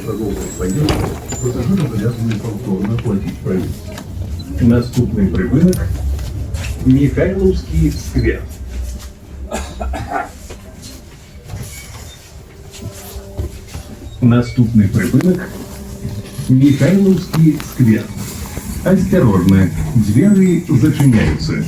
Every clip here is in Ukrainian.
торговых поездок пассажиры обязаны повторно платить проезд. Наступний припинок – Михайловський сквер. Наступный припынок – Михайловский сквер. Осторожно, двери зачиняются.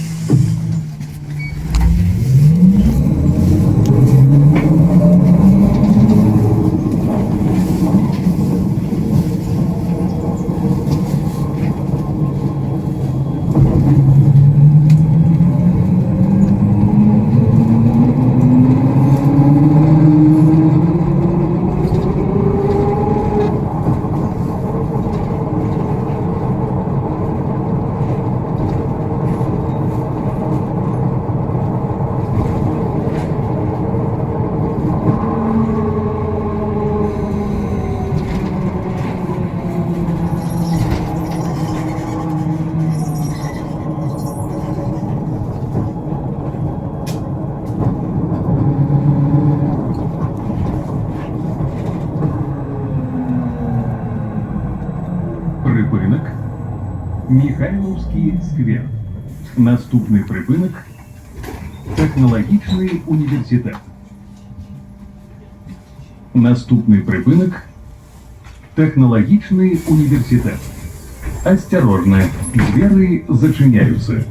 Припинок – Михайловський сквер. Наступний припинок – Технологічний університет. Наступний припинок – Технологічний університет. Осторожно, двери зачиняются.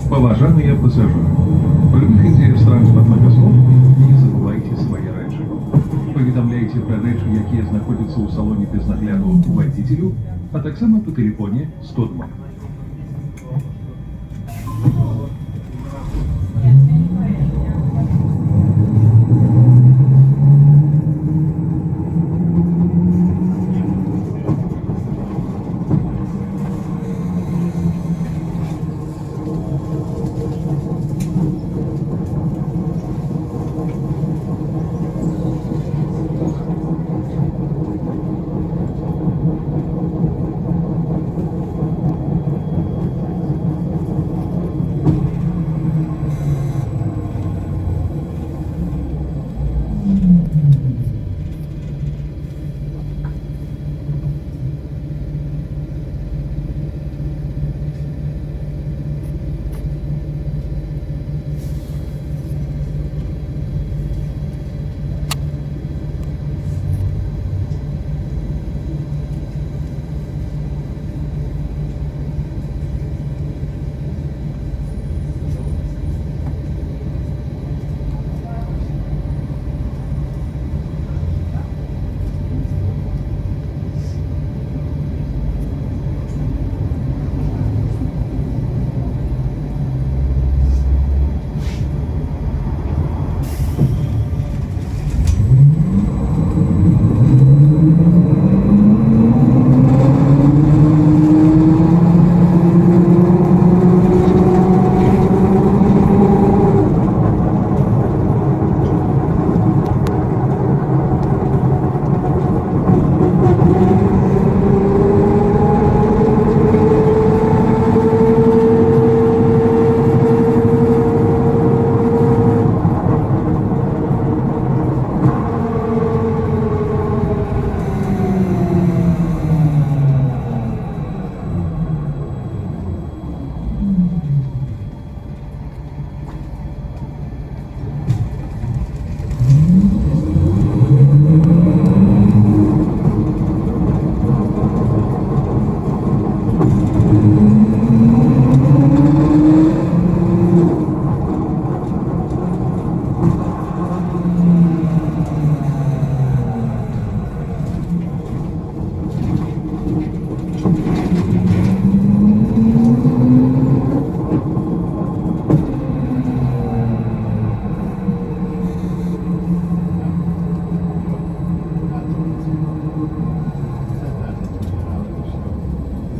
Поважанные пассажиры, при выходе с транспортных основ не забывайте свои речі. Повідомляйте про речі, які знаходяться у салоні без нагляду водителю, а так само по телефоні 102.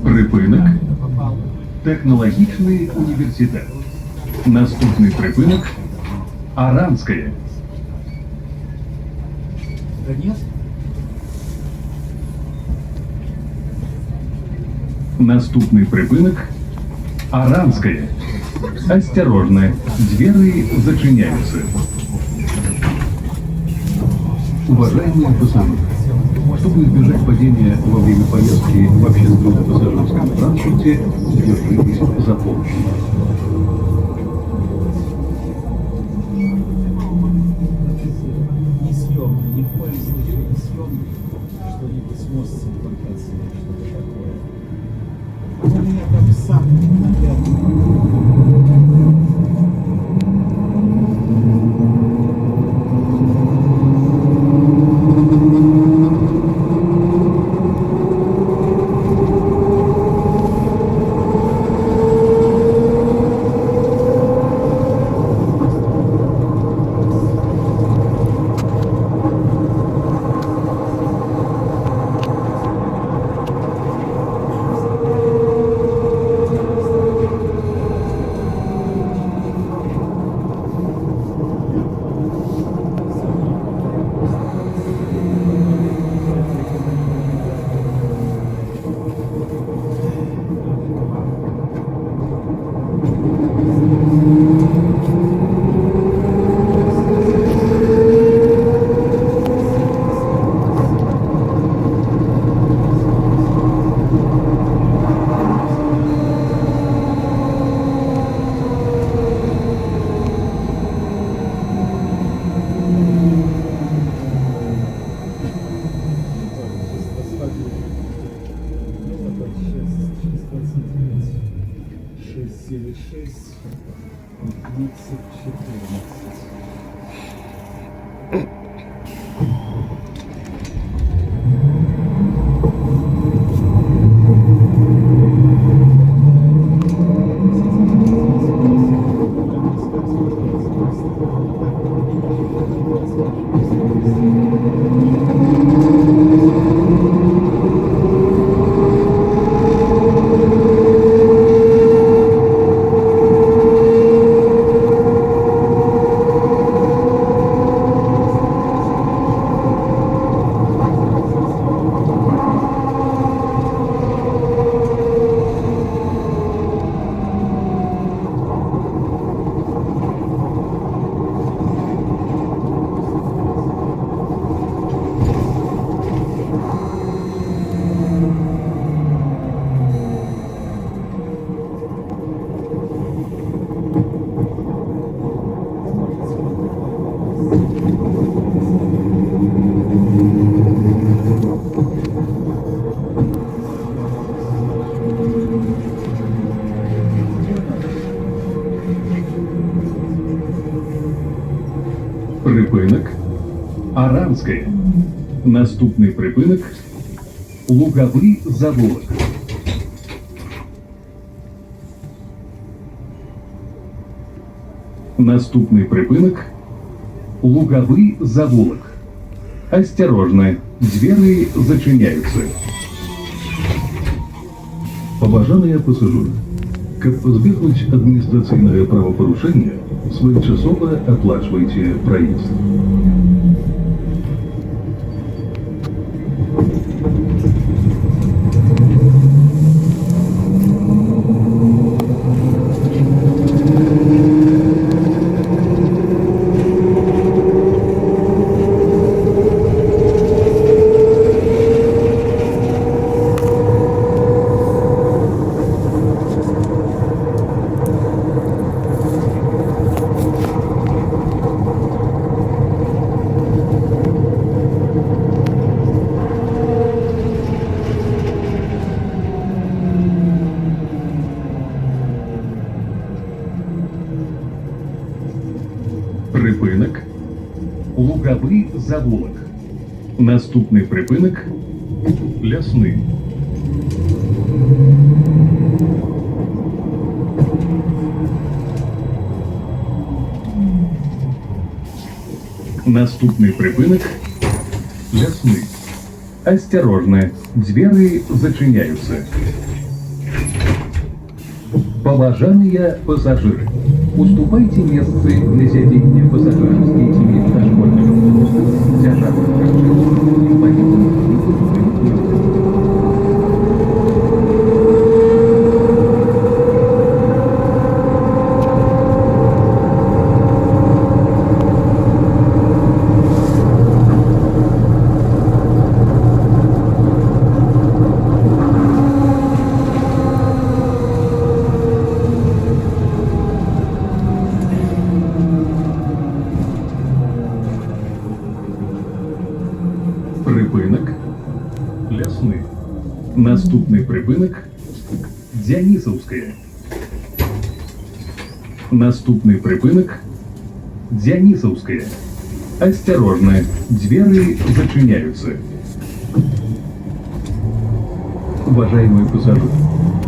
Припинок – Технологічний університет. Наступний припинок – Аранская. Наступний припинок – Аранская. Осторожно, двери зачиняются. Уважаемые пассажиры, чтобы избежать падения во время поездки в общественном пассажирском транспорте, держитесь за поручни. Несъемный, ни в коем случае не съемный, что-нибудь снос с имплантацией, что-то такое. Он у меня там сам наглядно. Припинок Аранське. Наступний припинок Луговий завулок. Наступний припинок Луговый завулок. Осторожно, двери зачиняются. Поважаныя пассажиры, каб избегнуть административного правопорушения, своечасово оплачивайте проезд. Припинок Луговий завулок. Наступний припинок Лясний. Наступний припинок Лясный. Осторожно, двери зачиняются. Поважаныя пассажиры, уступайте место на сиденье пассажирские детьми дошкольных автобусов, тяжелых транспортных и водителей. Наступний припинок Дзянісовське. Наступний припинок Дзянисовская. Осторожно, двери зачиняются. Уважаемые пассажиры,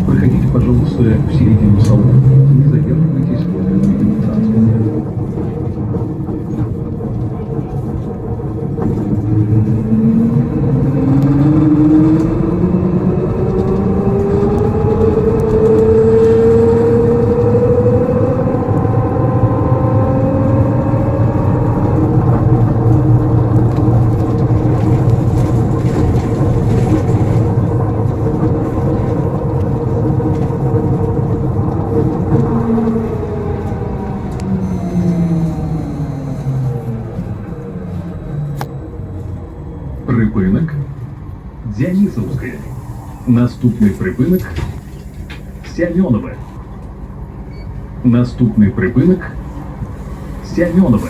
проходите, пожалуйста, в середину салона. Не задерживайтесь возле видимого транспорта. Припинок Дзянисовская. Наступний припинок Сямёнова. Наступний припинок Сямёнова.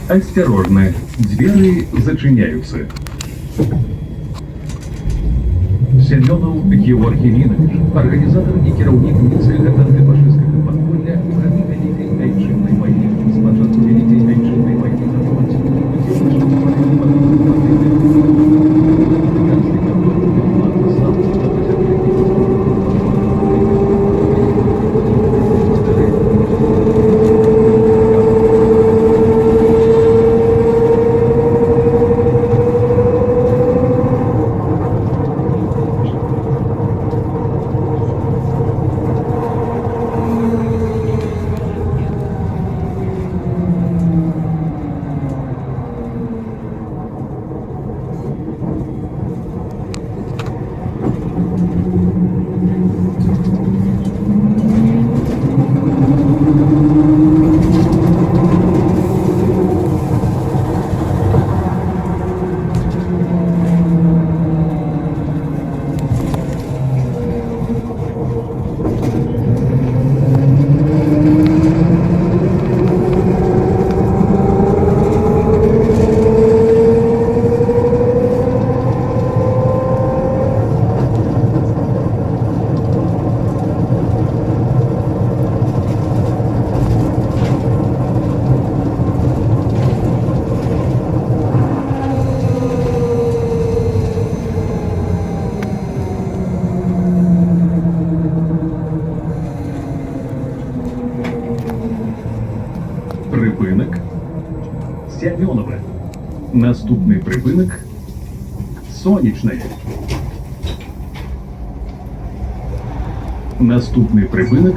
Осторожно, двери зачиняются. Сямёнов Георгий Линович, организатор и кіраўнік Мінскага антыфашистскага падполля пры Великой Айчыннай вайне. С початку Великой Айчыннай вайны на фронте Припинок Сямёнова. Наступний припинок Сонячная. Наступний припинок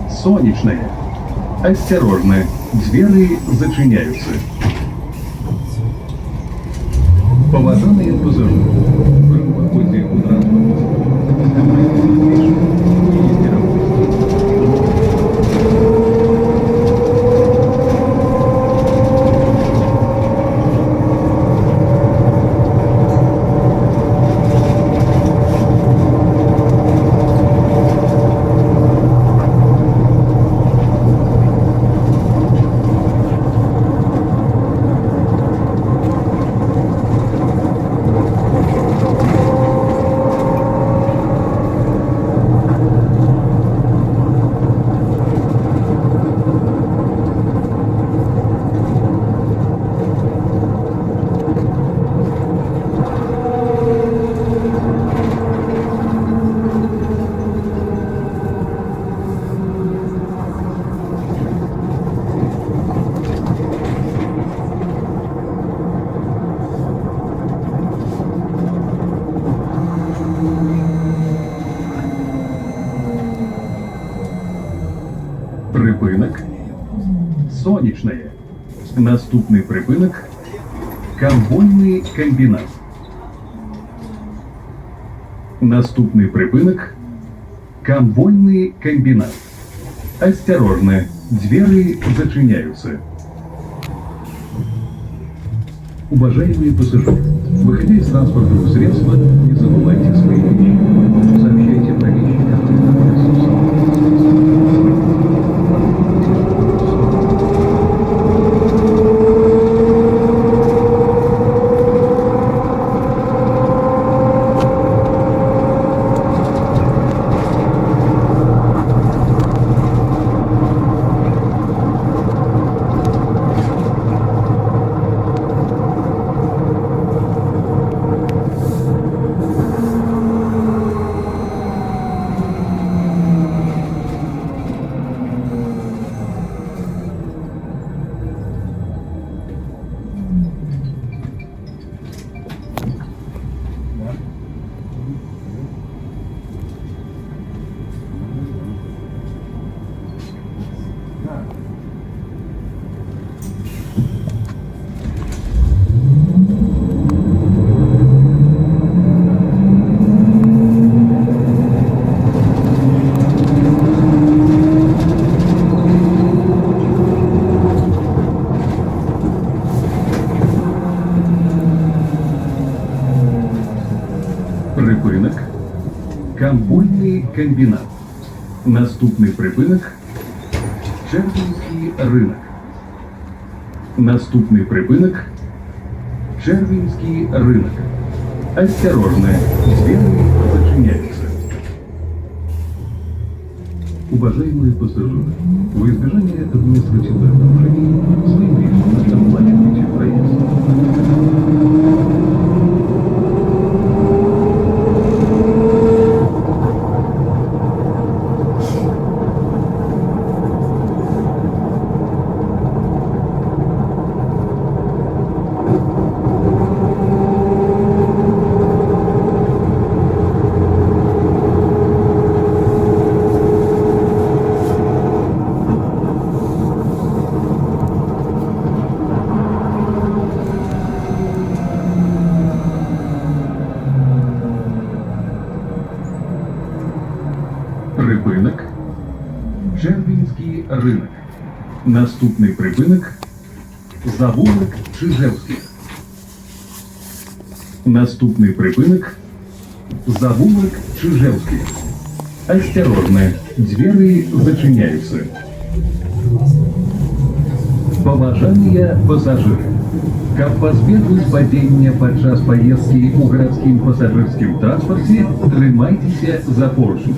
Сонячная. Осторожно, двери зачиняются. Поважанные пассажиры, при походе у транспорта Припинок Сонячная. Наступний припинок Конвойний комбінат. Наступний припинок Конвойный комбинат. Осторожно, двери зачиняются. Уважаемые пассажиры, выходя из транспортного средства, не забывайте свои вещи. Сообщайте про вещи, которые находятся в салоне. Ямпольний комбінат. Наступний припинок – Червінський ринок. Наступний припинок – Червінський рынок. Осторожно, двери зачиняются. Уважаемые пассажиры, во избежание административных нарушений своим рейсом оплачивайте проезд. Припинок – Червінський ринок. Наступний припинок – Завулок Чижевських. Наступний припинок – Завулок Чижевских. Осторожно, двери зачиняются. Поважаныя пассажиры, каб пазбегнуць падзення падчас паездкі ў гарадскім пасажырскім транспарце, трымайцеся за поручні.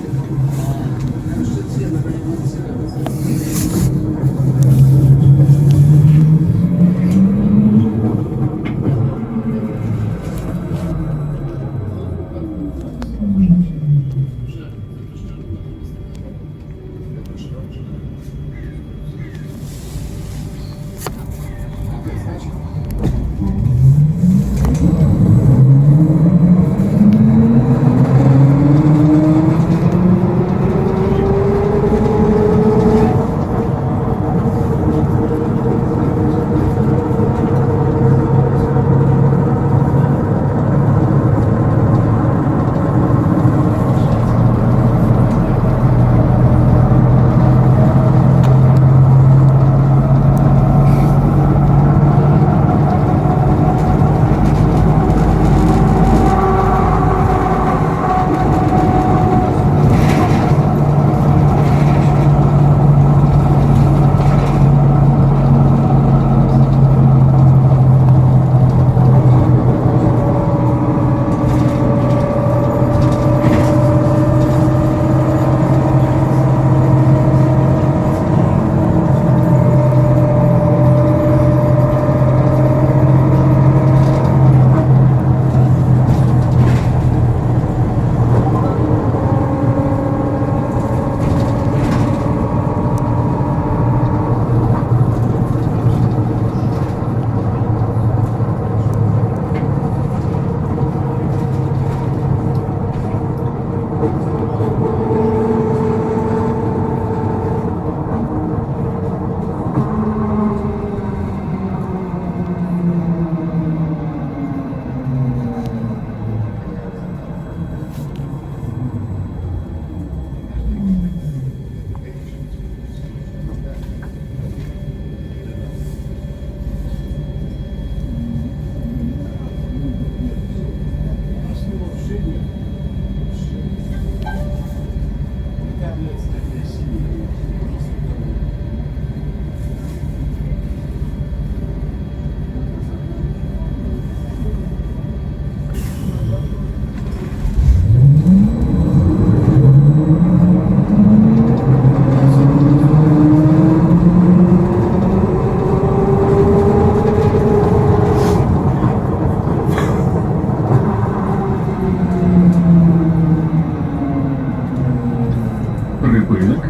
Припинок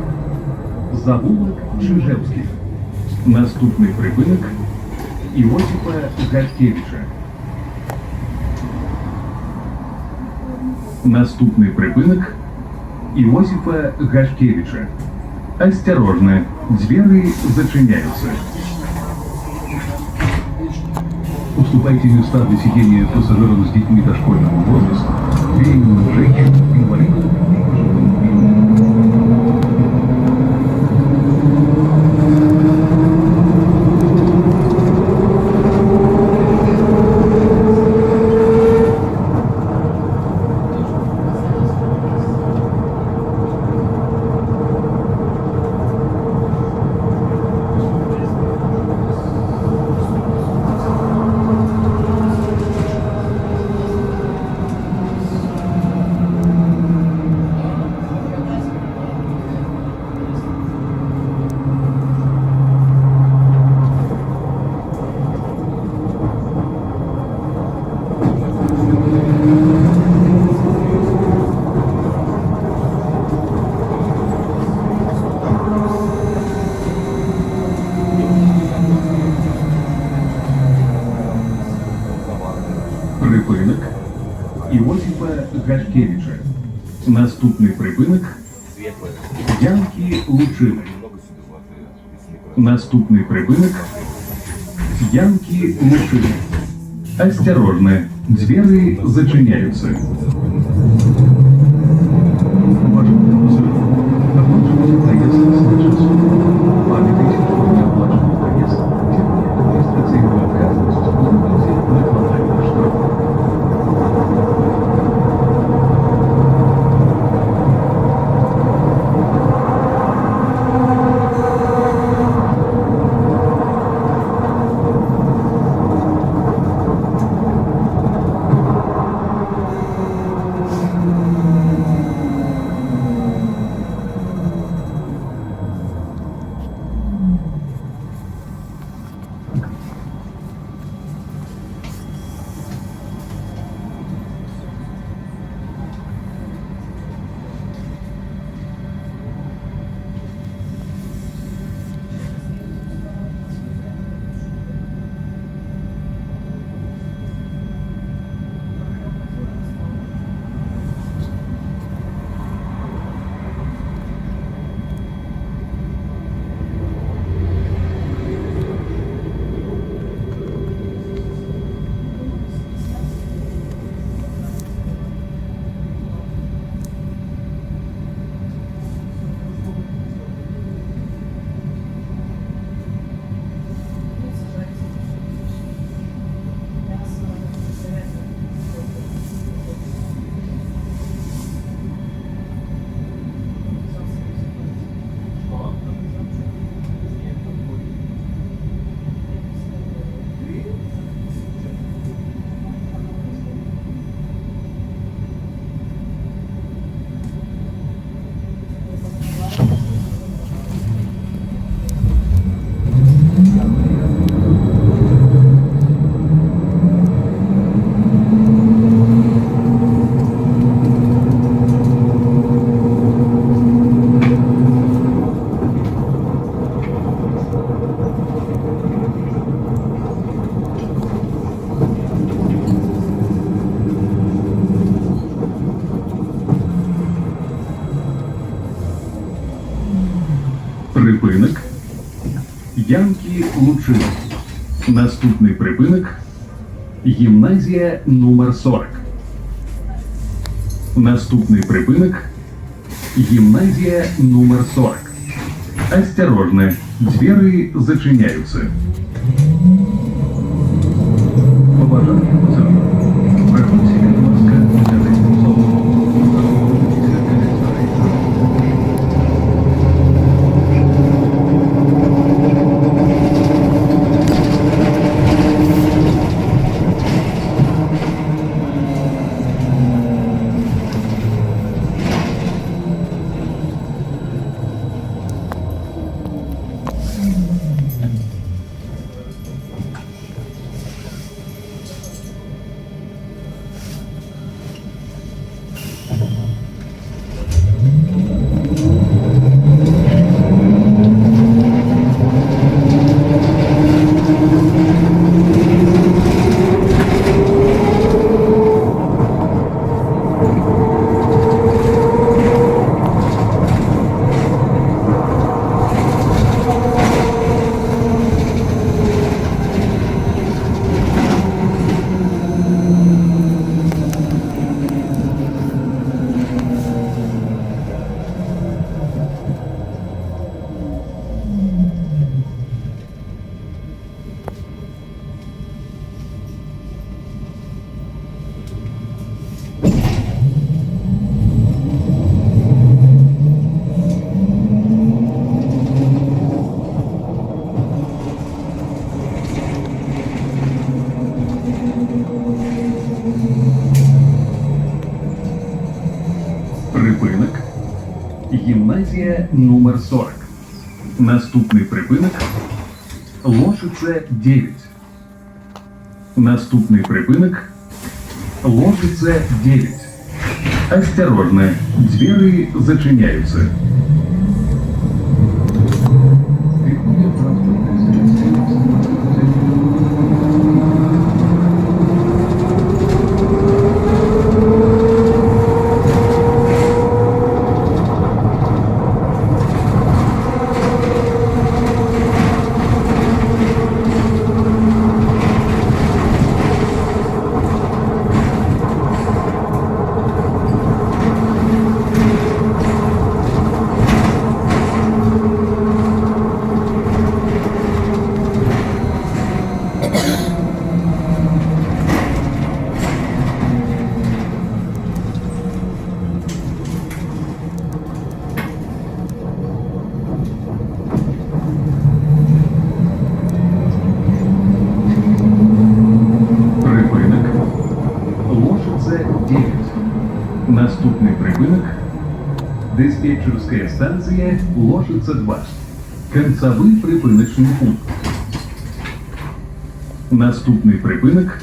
– Завулок Чижевських. Наступний припинок – Іосипа Гашкевича. Наступний припинок – Иосифа Гашкевича. Осторожно, двери зачиняются. Уступайте места для сидения пассажирам с детьми дошкольного возраста, беременным женщинам, инвалидам и пожилым людям. Гашкевича. Наступний припинок Янки Лучини. Наступний припинок Янки Лучины. Осторожно, двери зачиняются. Уважаемые пассажиры, оплачивайте проезд с часу. Памятайте, что неоплаченный проезд терпит административную ответственность в выплате национального штрафа. Припинок Янки Лучини. Наступний припинок Гімназія номер 40. Наступний припинок Гімназія номер 40. Осторожно, двери зачиняются. Уважаемые пассажиры, проходите, будь ласка, для третього салону. Припинок Гімназія номер 40. Наступний припинок Лошице 9. Наступний припинок Лошице 9. Осторожно, двери зачиняются. Диспетчерская станция Ложица-2. Концевий припиночний пункт. Наступний припинок.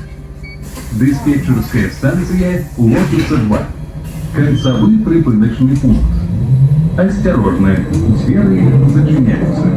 Диспетчерская станция Ложица-2. Концевий припиночный пункт. Осторожно, двери зачиняются.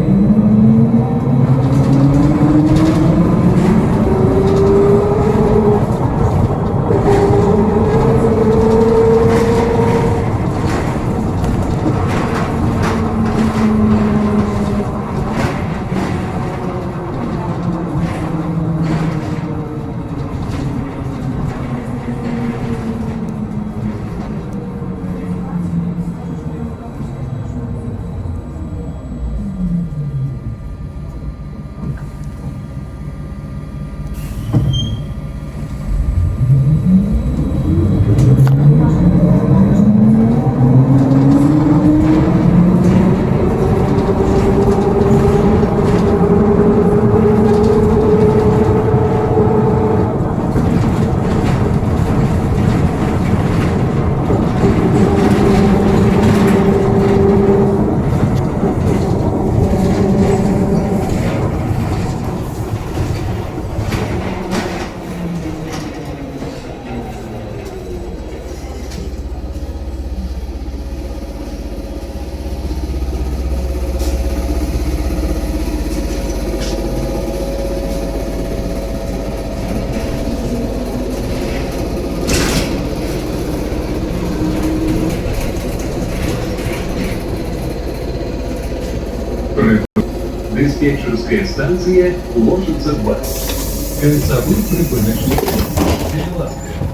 Диспетчерская станция Ложица-2. Концевий припиночний пункт. Будь ласка.